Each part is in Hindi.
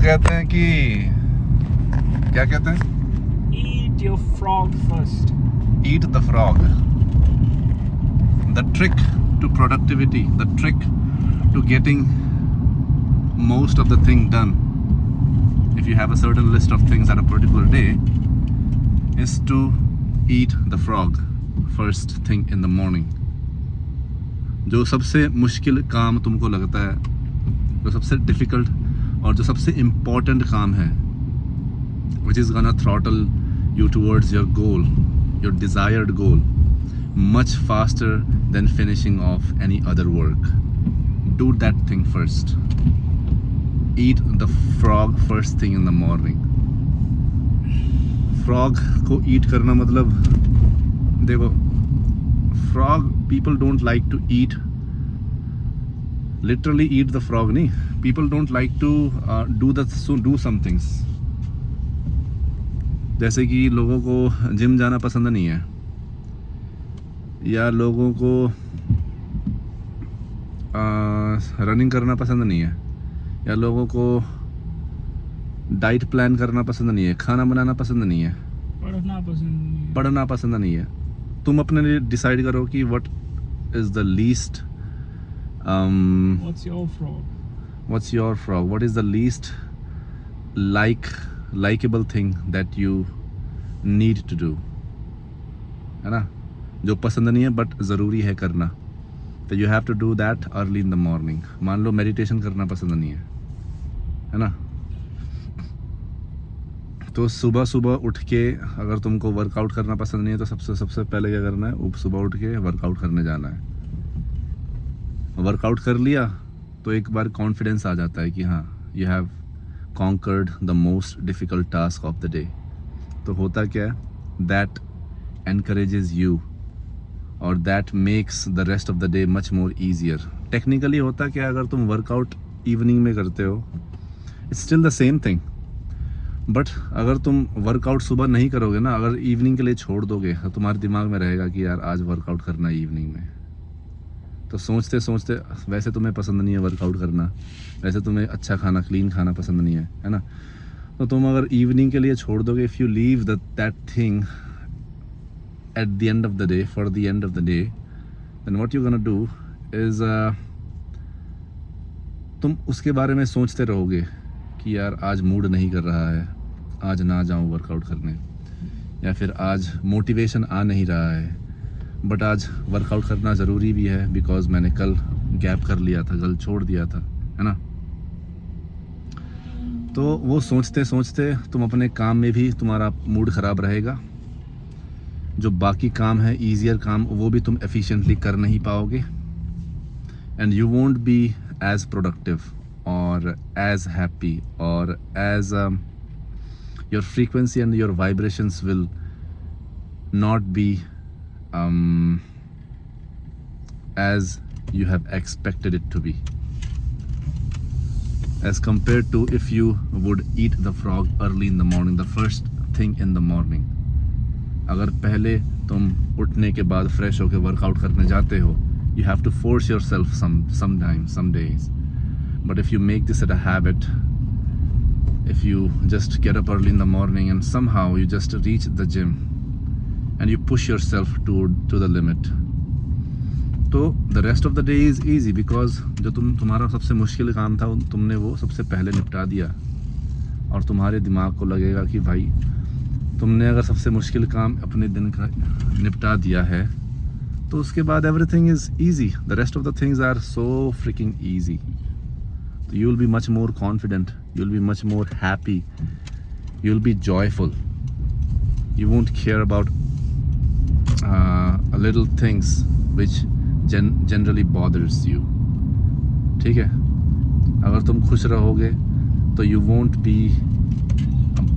कहते हैं कि क्या कहते हैं, Eat your frog first. eat the frog. The trick to productivity, the trick to getting most of the thing done, if you have a certain list of things at a particular day, is to eat the frog first thing in the morning. जो सबसे मुश्किल काम तुमको लगता है, जो सबसे डिफ़िकल्ट और जो सबसे इम्पॉर्टेंट काम है, which is gonna throttle you towards your goal, your desired goal, much faster than finishing off any other work. Do that thing first. Eat the frog first thing in the morning. Frog को eat करना मतलब, देखो, frog, people don't like to eat, literally eat the frog नहीं. People don't like to do some things. जैसे कि लोगों को जिम जाना पसंद नहीं है, या लोगों को रनिंग करना पसंद नहीं है, या लोगों को डाइट प्लान करना पसंद नहीं है, खाना बनाना पसंद नहीं है, पढ़ना पसंद नहीं है. तुम अपने लिए डिसाइड करो कि what is the least what's your frog, what is the least likable thing that you need to do, है ना, जो पसंद नहीं है बट ज़रूरी है करना. तो you have to do that early in the morning. मान लो मेडिटेशन करना पसंद नहीं है ना, तो सुबह सुबह उठ के अगर तुमको वर्कआउट करना पसंद नहीं है तो सबसे पहले क्या करना है, सुबह उठ के वर्कआउट करने जाना है. वर्कआउट कर लिया तो एक बार कॉन्फिडेंस आ जाता है कि हाँ, you have conquered the most difficult task of the day. तो होता क्या है, दैट एनकरेजेस यू और that makes the rest of the day much more easier. Technically होता क्या, अगर तुम वर्कआउट इवनिंग में करते हो, it's still the same thing. But अगर तुम वर्कआउट सुबह नहीं करोगे ना, अगर इवनिंग के लिए छोड़ दोगे, तो तुम्हारे दिमाग में रहेगा कि यार आज वर्कआउट करना है इवनिंग में. तो सोचते सोचते, वैसे तुम्हें पसंद नहीं है वर्कआउट करना, वैसे तुम्हें अच्छा खाना, क्लीन खाना पसंद नहीं है ना, तो तुम अगर इवनिंग के लिए छोड़ दोगे, if you leave that thing at the end of the day, for the end of the day, then what you gonna do is, तुम उसके बारे में सोचते रहोगे कि यार आज मूड नहीं कर रहा है, आज ना जाऊँ वर्कआउट करने, या फिर आज मोटिवेशन आ नहीं रहा है, बट आज वर्कआउट करना ज़रूरी भी है बिकॉज मैंने कल गैप कर लिया था, कल छोड़ दिया था, है ना. तो वो सोचते सोचते तुम अपने काम में भी तुम्हारा मूड ख़राब रहेगा. जो बाकी काम है, ईजियर काम, वो भी तुम एफिशिएंटली कर नहीं पाओगे, and you won't be as productive और एज हैप्पी और as your frequency and your vibrations will not be as you have expected it to be, as compared to if you would eat the frog early in the morning, the first thing in the morning. अगर पहले तुम उठने के बाद फ्रेश होकर वर्कआउट करने जाते हो, you have to force yourself sometimes, some days. But if you make this a habit, if you just get up early in the morning and somehow you just reach the gym and you push yourself to the limit, तो the rest of the day is easy because जो तुम्हारा सबसे मुश्किल काम था, तुमने वो सबसे पहले निपटा दिया. और तुम्हारे दिमाग को लगेगा कि भाई तुमने अगर सबसे मुश्किल काम अपने दिन का निपटा दिया है, तो उसके बाद everything is easy. The rest of the things are so freaking easy. So you will be much more confident, you will be much more happy, you will be joyful. You won't care about a little things which generally bothers you. ठीक है, अगर तुम खुश रहोगे तो you won't be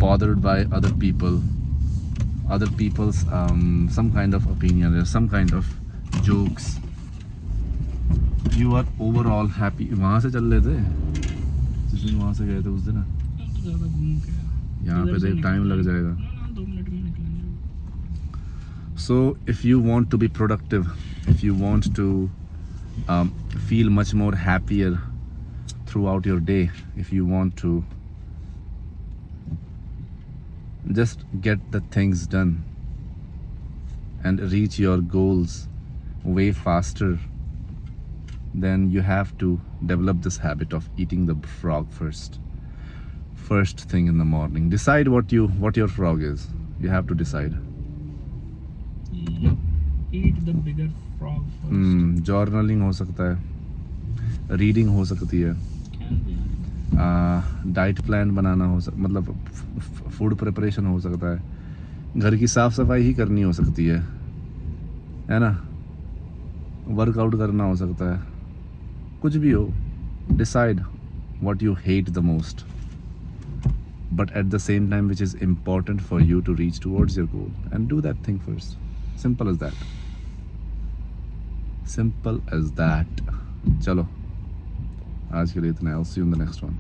bothered by other people's some kind of opinion or some kind of jokes. You are overall happy. वहाँ से चल रहे थे, जिस दिन वहाँ से गए थे उस दिन, यहाँ पे देख टाइम लग जाएगा. 2 मिनट में निकलेंगे. So if you want to be productive, if you want to feel much more happier throughout your day, if you want to just get the things done and reach your goals way faster, then you have to develop this habit of eating the frog first thing in the morning. Decide what your frog is. You have to decide. Eat the bigger frog first. Journaling हो सकता है, रीडिंग हो सकती है, Can be. डाइट प्लान बनाना हो मतलब फूड प्रिपरेशन हो सकता है, घर की साफ सफाई ही करनी हो सकती है ना, वर्कआउट करना हो सकता है, कुछ भी हो. Decide what you hate the most, but at the same time which is important for you to reach towards your goal, and do that thing first. Simple as that. Simple as that. चलो आज के लिए इतना. I'll see you in the next one.